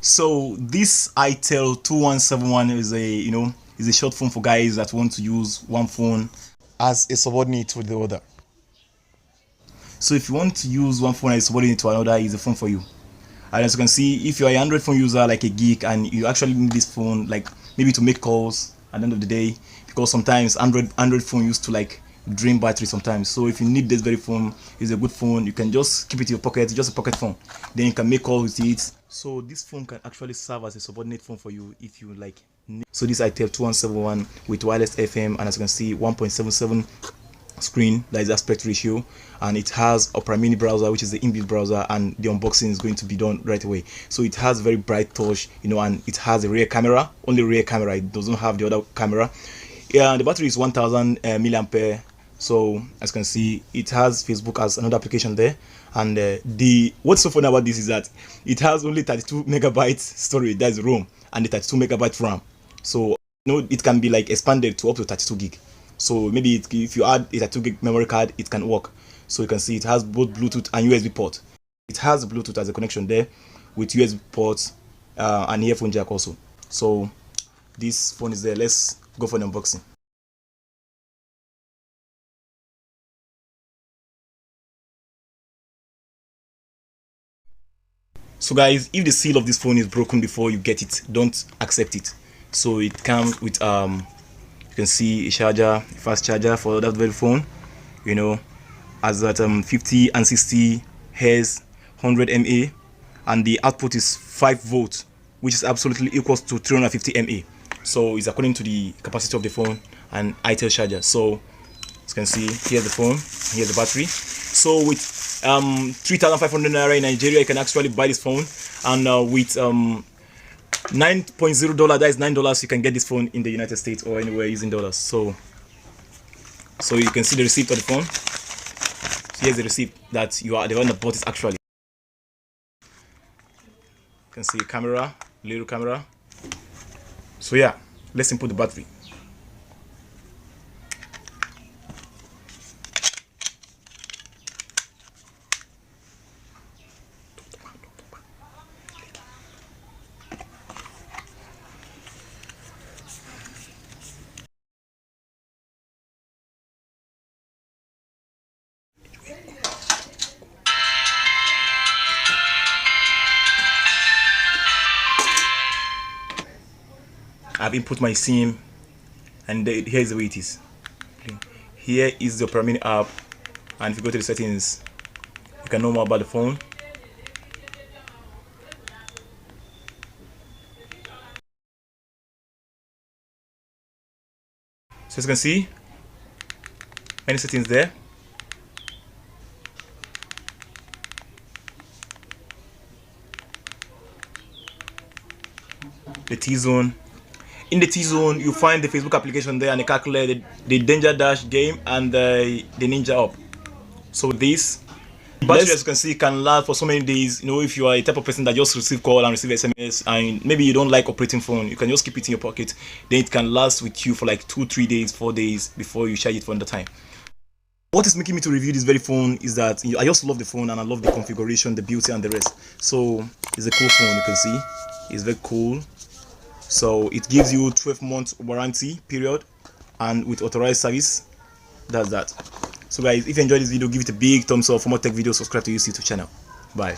So this Itel 2171 is a short phone for guys that want to use one phone as a subordinate to the other. So if you want to use one phone as a subordinate to another, is a phone for you. And as you can see, if you're an Android phone user like a geek and you actually need this phone, like maybe to make calls at the end of the day, because sometimes Android phone used to like drain battery sometimes. So if you need this very phone, it's a good phone. You can just keep it in your pocket, it's just a pocket phone. Then you can make calls with it. So this phone can actually serve as a subordinate phone for you if you like. So this Itel 2171 with wireless FM, and as you can see, 1.77 screen, that is aspect ratio, and it has Opera Mini browser, which is the inbuilt browser, and the unboxing is going to be done right away. So it has very bright touch, and it has a rear camera, only rear camera, it doesn't have the other camera. Yeah, the battery is 1000 milliampere. So as you can see, it has Facebook as another application there, and the what's so funny about this is that it has only 32 megabytes storage, that's ROM, and the 32 megabyte RAM. So it can be like expanded to up to 32 gig. So maybe if you add a 2 gig memory card, it can work. So you can see it has both Bluetooth and USB port. It has Bluetooth as a connection there with USB ports and earphone jack also. So this phone is there. Let's go for the unboxing. So guys, if the seal of this phone is broken before you get it, don't accept it. So it comes with you can see a charger, a fast charger for that very phone, as at 50 and 60 Hz, 100 mAh, and the output is 5 volts, which is absolutely equals to 350 mAh. So it's according to the capacity of the phone and Itel charger. So as you can see, here's the phone, here's the battery. So with 3,500 naira in Nigeria, you can actually buy this phone, and with $9.0, that is $9, you can get this phone in the United States or anywhere using dollars. So you can see the receipt of the phone. So here's the receipt that you are the one that bought it actually. You can see a camera, little camera. So yeah, let's input the battery. I've input my SIM, and here's the way it is. Here is the Opera Mini app, and if you go to the settings, you can know more about the phone. So as you can see, many settings there. The T-Zone. In the T-Zone, you find the Facebook application there, and the calculator, the Danger Dash game, and the Ninja app. So this battery, as you can see, can last for so many days. If you are a type of person that just receive call and receive SMS, and maybe you don't like operating phone, you can just keep it in your pocket. Then it can last with you for like 2, 3 days, 4 days before you charge it for another time. What is making me to review this very phone is that I just love the phone, and I love the configuration, the beauty, and the rest. So it's a cool phone. You can see it's very cool. So it gives you 12-month warranty period, and with authorized service. That's that. So guys, if you enjoyed this video, give it a big thumbs up. For more tech videos, subscribe to this YouTube channel. Bye.